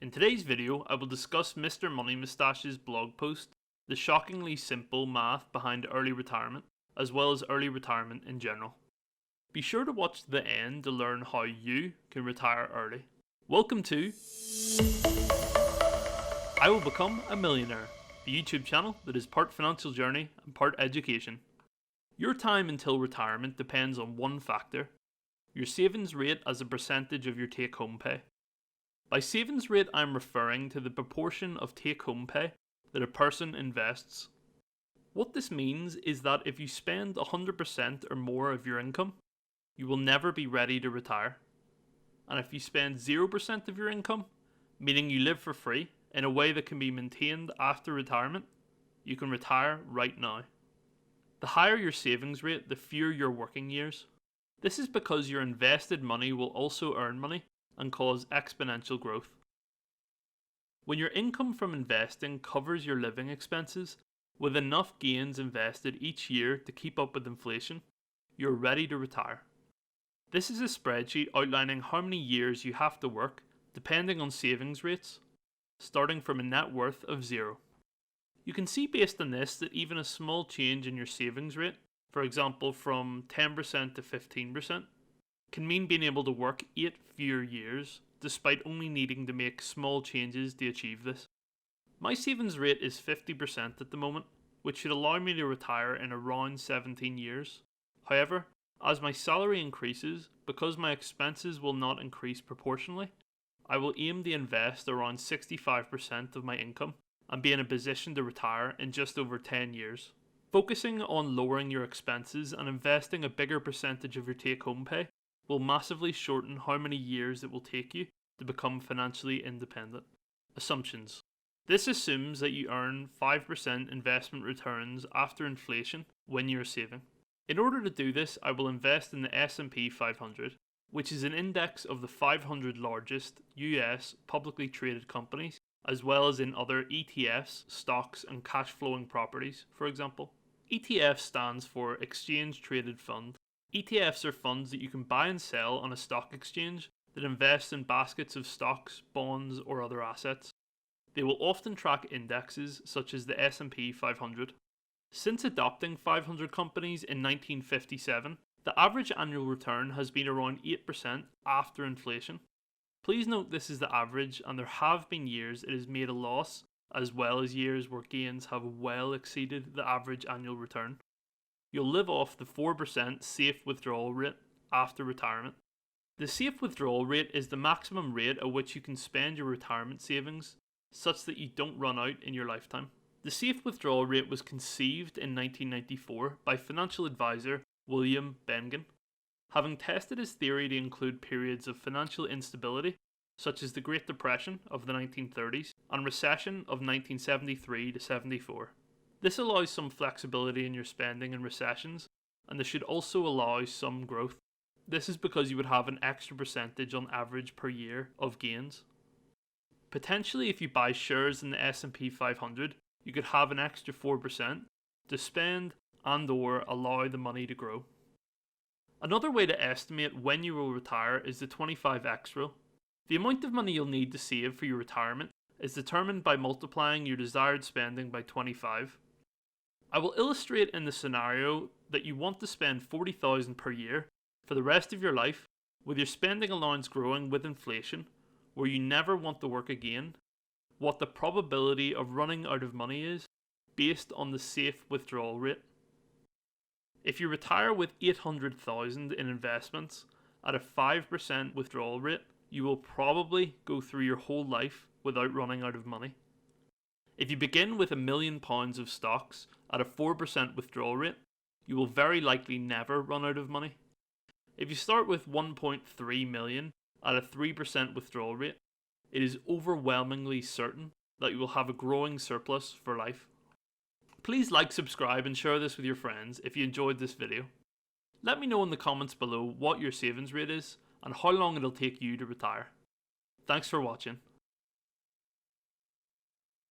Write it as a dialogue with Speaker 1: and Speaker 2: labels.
Speaker 1: In today's video, I will discuss Mr. Money Mustache's blog post, the shockingly simple math behind early retirement, as well as early retirement in general. Be sure to watch to the end to learn how you can retire early. Welcome to I Will Become a Millionaire, the YouTube channel that is part financial journey and part education. Your time until retirement depends on one factor: your savings rate as a percentage of your take-home pay. By savings rate, I'm referring to the proportion of take-home pay that a person invests. What this means is that if you spend 100% or more of your income, you will never be ready to retire. And if you spend 0% of your income, meaning you live for free in a way that can be maintained after retirement, you can retire right now. The higher your savings rate, the fewer your working years. This is because your invested money will also earn money and cause exponential growth. When your income from investing covers your living expenses, with enough gains invested each year to keep up with inflation, you're ready to retire. This is a spreadsheet outlining how many years you have to work depending on savings rates, starting from a net worth of 0. You can see based on this that even a small change in your savings rate, for example from 10% to 15%, can mean being able to work 8 fewer years despite only needing to make small changes to achieve this. My savings rate is 50% at the moment, which should allow me to retire in around 17 years. However, as my salary increases, because my expenses will not increase proportionally, I will aim to invest around 65% of my income and be in a position to retire in just over 10 years. Focusing on lowering your expenses and investing a bigger percentage of your take-home pay will massively shorten how many years it will take you to become financially independent. Assumptions. This assumes that you earn 5% investment returns after inflation when you're saving. In order to do this, I will invest in the S&P 500, which is an index of the 500 largest US publicly traded companies, as well as in other ETFs, stocks, and cash-flowing properties, for example. ETF stands for Exchange Traded Fund. ETFs are funds that you can buy and sell on a stock exchange that invest in baskets of stocks, bonds, or other assets. They will often track indexes such as the S&P 500. Since adopting 500 companies in 1957, the average annual return has been around 8% after inflation. Please note this is the average, and there have been years it has made a loss, as well as years where gains have well exceeded the average annual return. You'll live off the 4% safe withdrawal rate after retirement. The safe withdrawal rate is the maximum rate at which you can spend your retirement savings such that you don't run out in your lifetime. The safe withdrawal rate was conceived in 1994 by financial advisor William Bengen. Having tested his theory to include periods of financial instability, such as the Great Depression of the 1930s and recession of 1973 to 74. This allows some flexibility in your spending in recessions, and this should also allow some growth. This is because you would have an extra percentage on average per year of gains. Potentially, if you buy shares in the S&P 500, you could have an extra 4% to spend and/or allow the money to grow. Another way to estimate when you will retire is the 25x rule. The amount of money you'll need to save for your retirement is determined by multiplying your desired spending by 25. I will illustrate in the scenario that you want to spend $40,000 per year for the rest of your life, with your spending allowance growing with inflation, where you never want to work again, what the probability of running out of money is based on the safe withdrawal rate. If you retire with $800,000 in investments at a 5% withdrawal rate, you will probably go through your whole life without running out of money. If you begin with £1 million of stocks at a 4% withdrawal rate, you will very likely never run out of money. If you start with 1.3 million at a 3% withdrawal rate, it is overwhelmingly certain that you will have a growing surplus for life. Please like, subscribe, and share this with your friends if you enjoyed this video. Let me know in the comments below what your savings rate is and how long it'll take you to retire. Thanks for watching.